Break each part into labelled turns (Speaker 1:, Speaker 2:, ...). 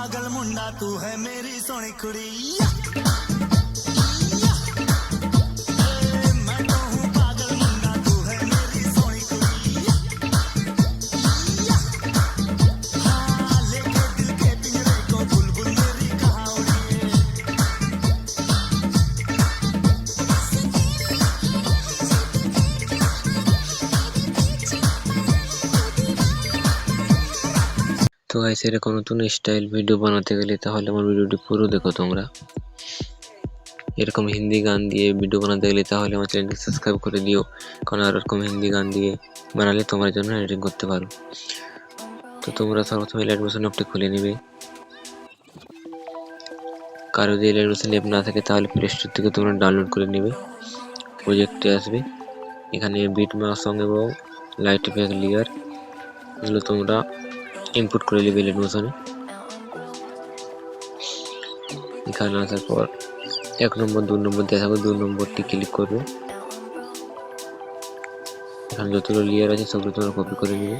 Speaker 1: पागल मुंडा तू है मेरी सोनी कुड़ी मैं तो हूँ पागल मुंडा तू है मेरी सोनी कुड़ी हाँ लेके दिल के पिंजरे को बुलबुल मेरी कहाँ उड़ी है
Speaker 2: তো গাইস এরকম নতুন স্টাইল ভিডিও বানাতে গেলে তাহলে আমার ভিডিওটি পুরো দেখো তোমরা। এরকম হিন্দি গান দিয়ে ভিডিও বানাতে গেলে তাহলে আমার চ্যানেলটি সাবস্ক্রাইব করে দিও, কারণ আর এরকম হিন্দি গান দিয়ে বানালে তোমার জন্য এডিটিং করতে পারো। তো তোমরা সর্বপ্রথমে লাইট মোশন অ্যাপটি খুলে নেবে। কারো যদি লাইট মোশন অ্যাপ না থাকে তাহলে প্লে স্টোর থেকে তোমরা ডাউনলোড করে নেবে। প্রজেক্টে আসবে, এখানে বিট মার্ক সং এবং লাইট ইফেক্ট লেয়ার এগুলো তোমরা ইনপুট করে নেবে লাইট মোশনে। এখানে আসার পর 1 নম্বর 2 নম্বর দেখাবে, 2 নম্বরটি ক্লিক করবে। এখানে যতগুলো লেয়ার আছে সবগুলো তোমরা কপি করে নেবে,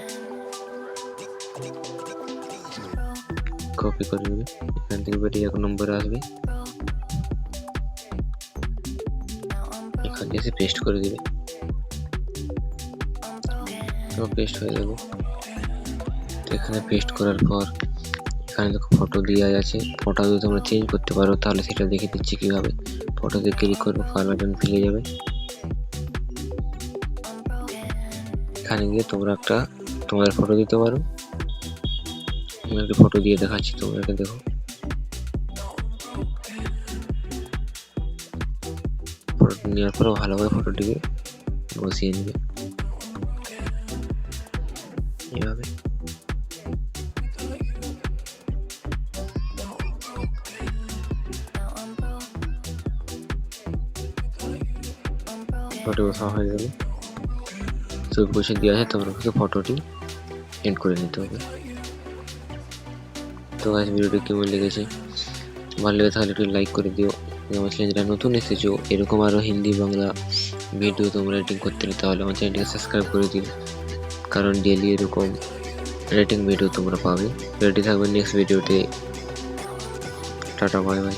Speaker 2: এখান থেকে বেরিয়ে 1 নম্বরে আসবে, এখানে এসে পেস্ট করে দিবে। তো পেস্ট হয়ে যাবে। তো এখানে পেস্ট করার পর এখানে দেখো ফটো দেওয়া আছে, ফটো যদি তোমরা চেঞ্জ করতে পারো তাহলে সেটা দেখে দিচ্ছি কিভাবে। ফটোতে ক্লিক করবে, কালার বাটন ফিরে যাবে, এখানে গিয়ে তোমরা একটা তোমাদের ফটো দিতে পারো। আমি একটা ফটো দিয়ে দেখাচ্ছি, তোমরা এটা দেখো। ফটো নেওয়ার পর ভালোভাবে ফটোটিকে বসিয়ে নেবে এভাবে। ফটো বসা হয়ে গেলে সব বসে দেওয়া আছে, তোমরা ফটোটি এড করে নিতে হবে। তো গাইস ভিডিওটি কেমন লেগেছে, ভালো লেগে তাহলে একটু লাইক করে দিও। আমার চ্যানেল যারা নতুন এসেছো এরকম আরও হিন্দি বাংলা ভিডিও তোমরা এডিটিং করতে হলে তাহলে আমার চ্যানেলটিকে সাবস্ক্রাইব করে দিও, কারণ ডেইলি এরকম এডিটিং ভিডিও তোমরা পাবে। রেডি থাকবে নেক্সট ভিডিওতে। Tata bye bye.